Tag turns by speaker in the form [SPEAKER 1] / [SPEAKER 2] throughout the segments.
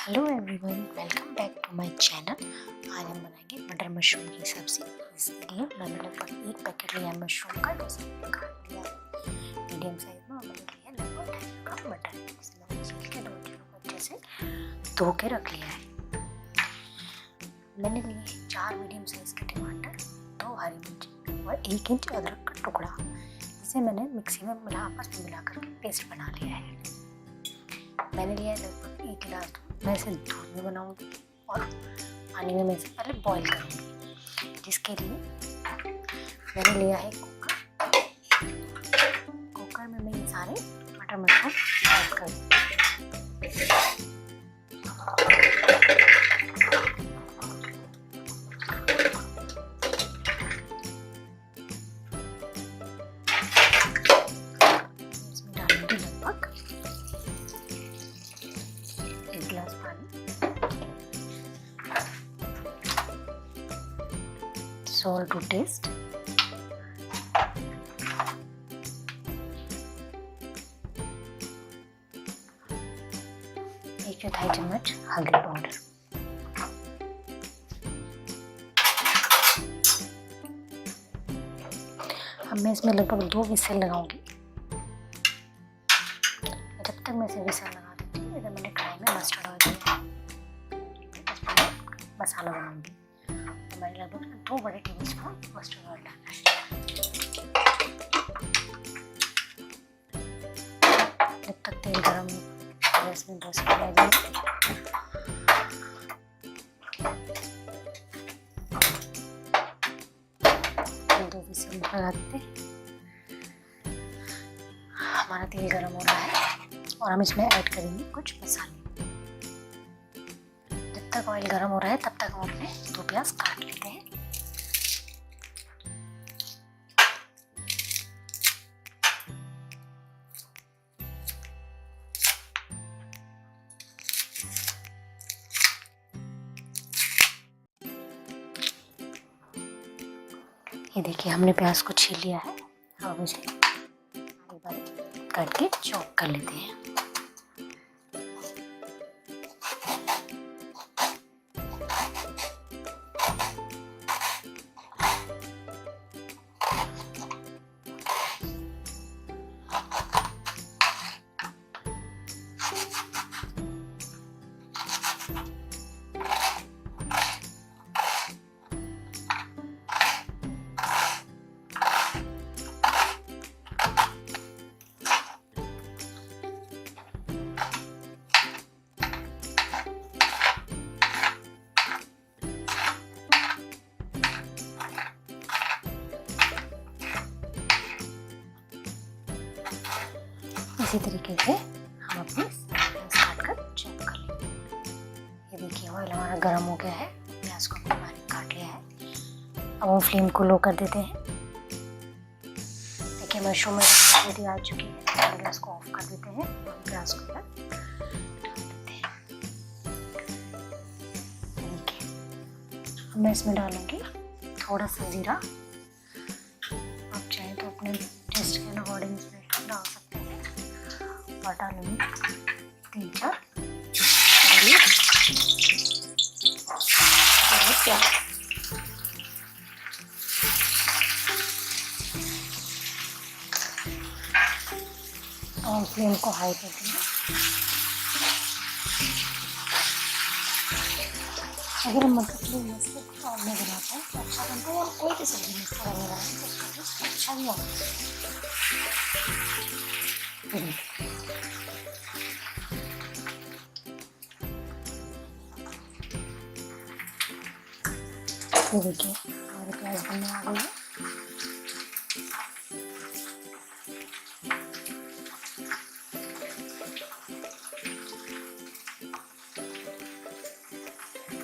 [SPEAKER 1] Hello everyone, welcome back to my channel. आज हम बनाएंगे मटर मशरूम की सब्ज़ी। इसके लिए मैंने लगभग 1 पैकेट लिया है मशरूम का, जिसे मैंने काट लिया है मीडियम साइज में। और मैंने लिया लगभग 2.5 ग्राम मटर, जिसे मैंने छील के 2 किलो को अच्छे से धो के रख लिया है। मैंने लिए 4 मीडियम साइज के टमाटर, 2 हरी मिर्च और 1 इंच अदरक का टुकड़ा, जिसे मैंने मिक्सी में आपस में मिला करके पेस्ट बना लिया है। मैंने लिया है लगभग 1 गिलास दूध। मैं इसे दूध में बनाऊंगी और पानी में मैं इसे पहले बॉईल करूंगी, जिसके लिए मैंने लिया है कुकर। कुकर में मैं ये सारे मटर मशरूम ऐड करूँगी। इसमें डालूंगी लगभग 1 गिलास पानी, सॉल्ट टू टेस्ट, एक चौथाई चम्मच हल्दी पाउडर, अब मैं इसमें लगभग 2 विसल लगाऊंगी। जब तक मैं इसे विसल लगा देती हूँ, इधर मैंने कढ़ाई में मस्टर्ड ऑयल दिया, इसमें मसाला बनाऊंगी। तो मैंने लगभग 2 बड़े टेबलस्पून मस्टर्ड ऑयल डाला है। जब तक तेल गरम हो, इसमें 2 सीटी आ जाएगी। 2 विसल लगाते हैं। हमारा तेल गरम हो रहा है और हम इसमें ऐड करेंगे कुछ मसाले। जब तक ऑयल गरम हो रहा है, तब तक हम अपने 2 प्याज काट लेते हैं। ये देखिए, हमने प्याज को छील लिया है। अब इसे बारीक बारीक करके चॉप कर लेते हैं। इसी तरीके से हम अपने प्याज काट कर चॉप कर लेंगे। ये देखिए, ऑयल हमारा गर्म हो गया है। प्याज को हमने बारीक काट लिया है। अब हम फ्लेम को लो कर देते हैं। देखिए, मशरूम में ऑलरेडी आ चुकी है। गैस को ऑफ कर देते हैं और प्याज को डाल देते हैं। देखिए, अब मैं इसमें डालूंगी थोड़ा सा जीरा। आप चाहें तो अपने टेस्ट के अकॉर्डिंग इसमें डाल सकते हैं। और डालूंगी 3-4 प्याज। और फ्लेम को हाई कर देंगे। अगर हम मटर पनीर मस्टर्ड और में बनाते हैं तो अच्छा बनता है, और कोई भी सब्जी मस्टर्ड में बनाते हैं तो उसका टेस्ट अच्छा भी आता है। ये देखिए, हमारे प्याज बनने आ गई है।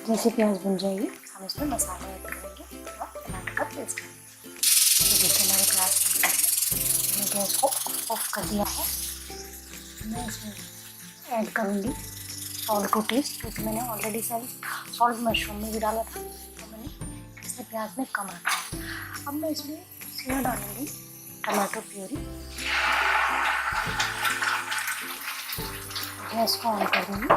[SPEAKER 1] जैसे प्याज बन जाएगी, हम इसमें मसाला ऐड करेंगे और टमाटर का पेस्ट करेंगे। तो देखिए, हमारे प्याज बन गए हैं। मैंने गैस को ऑफ कर दिया है। मैं इसमें ऐड करूँगी सॉल्ट टू टेस्ट, क्योंकि मैंने ऑलरेडी सॉल्ट मशरूम में भी डाला था, तो मैंने इसमें प्याज में कम रखा है। अब मैं इसमें सीधा डालूँगी टमाटो प्यूरी। गैस को ऑन कर दूँगी।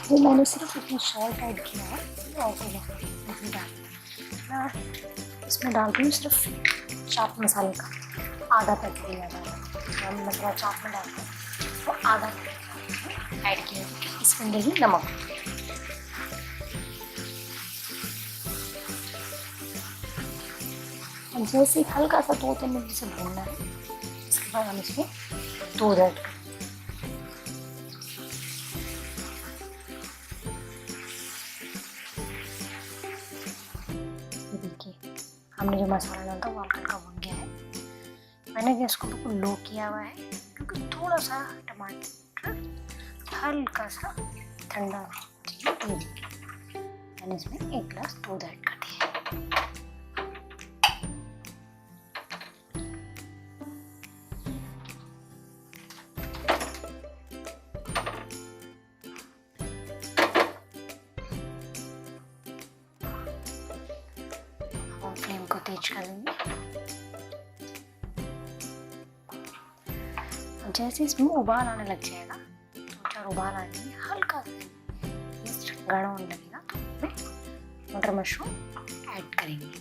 [SPEAKER 1] वो मैंने सिर्फ इसमें सॉल्ट ऐड किया है और कोई नहीं डाल। मैं इसमें डालती हूँ सिर्फ चाट मसाले का आधा पैकेट लिया था, हम मतलब चाट में डालते हैं तो आधा पैकेट ऐड किया क्योंकि इसके अंदर ही नमक। जैसे हल्का सा 2-3 मिनट से भूनना है, इसके बाद हम इसमें दूध ऐड करें। देखिए हमने जो मसाला डाला था वो हल्का बन गया है। मैंने गैस को बिल्कुल लो किया हुआ है क्योंकि थोड़ा सा टमाटर हल्का सा ठंडा चाहिए। मैंने इसमें 1 गिलास दूध ऐड कर दिया है। और फ्लेम को तेज कर देंगे। जैसे इसमें उबाल आने लग जाएगा, 2-4 उबाल आने में हल्का सा गाढ़ा होने लगेगा तो उसमें मटर मशरूम ऐड करेंगे।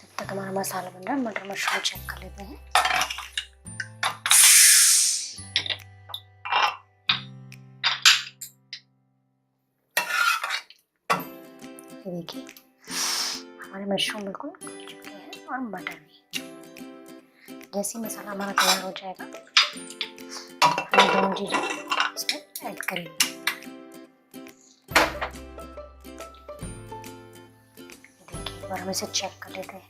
[SPEAKER 1] जब तक हमारा मसाला बन रहा है मटर मशरूम चेक कर लेते हैं। देखिए हमारे मशरूम बिल्कुल गल चुके हैं और मटर भी। जैसे ही मसाला हमारा तैयार हो जाएगा हम दोनों चीज़ें इसमें ऐड करेंगे। देखिए एक बार हम इसे चेक कर लेते हैं।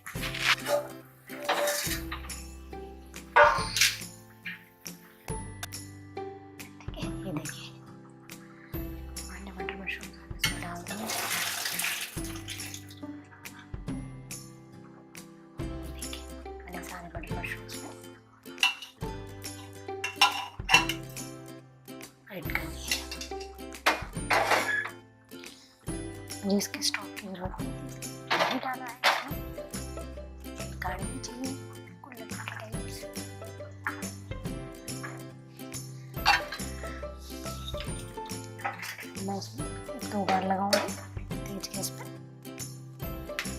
[SPEAKER 1] ठीक है, ये देखिए हमने मटर मशरूम इसमें डाल दिए। सारे बटर मशरूम्स में ऐड कर दिए। मुझे इसके स्टॉक की जरूरत नहीं डाला है, गाढ़ी चाहिए बिल्कुल मैं इसमें 1-2 बार लगाऊंगी तेज गैस पर।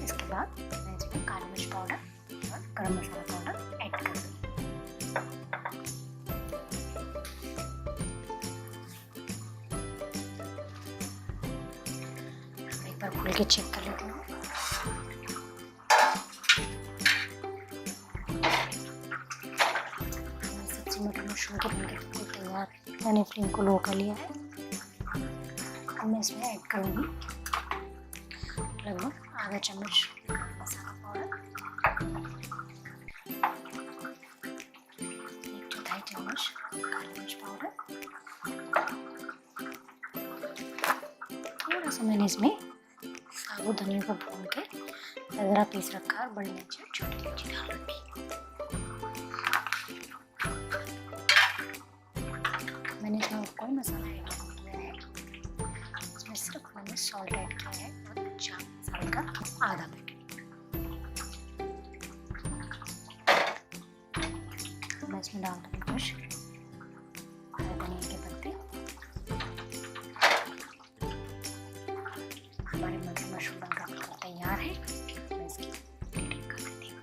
[SPEAKER 1] इसके बाद मैं इसमें काली मिर्च पाउडर और गरम मसाला पाउडर ऐड कर दूँ। एक बार खोल के चेक कर लेती हूँ। सब्जी मटर मशरूम के बनके बिल्कुल तैयार है। मैंने फ्लेम को लो कर लिया है। अब मैं इसमें ऐड करूँगी लगभग आधा चम्मच मसाला पाउडर, 1/4 चम्मच काली मिर्च पाउडर, थोड़ा सा मैंने इसमें साबुत धनिया को भून के दरदरा पीस रखा और बड़ी इलायची और छोटी इलायची डाल रखी। मैंने इसमें कोई मसाला ऐड नहीं किया है, इसमें सिर्फ मैंने सॉल्ट ऐड किया है और चाट मसाले का आधा पैकेट। मैं इसमें डाल दूँगी कुछ हरे धनिया के पत्ते। हमारे मटर मशरूम बनकर बिल्कुल तैयार है। मैं इसकी प्लेटिंग कर देती हूँ।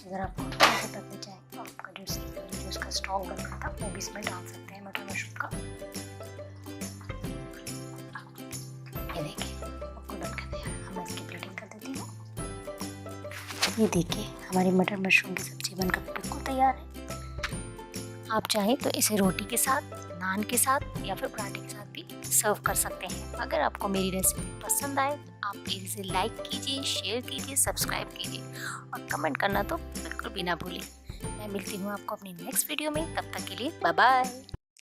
[SPEAKER 1] अगर आपको थोड़ा सा पतले चाहे तो आपका जो उसका स्टॉक बन रहा था वो भी इसमें डाल सकते हैं मटर मशरूम का। ये देखिए आपको बनकर तैयार। मैं इसकी प्लेटिंग कर देती हूँ। ये देखिए हमारी मटर मशरूम की सब्जी बनकर बिल्कुल तैयार है। आप चाहें तो इसे रोटी के साथ, नान के साथ या फिर पराठे के साथ भी सर्व कर सकते हैं। अगर आपको मेरी रेसिपी पसंद आए तो आप प्लीज़ इसे लाइक कीजिए, शेयर कीजिए, सब्सक्राइब कीजिए और कमेंट करना तो बिल्कुल भी ना भूलें। मैं मिलती हूँ आपको अपनी नेक्स्ट वीडियो में। तब तक के लिए बाय बाय।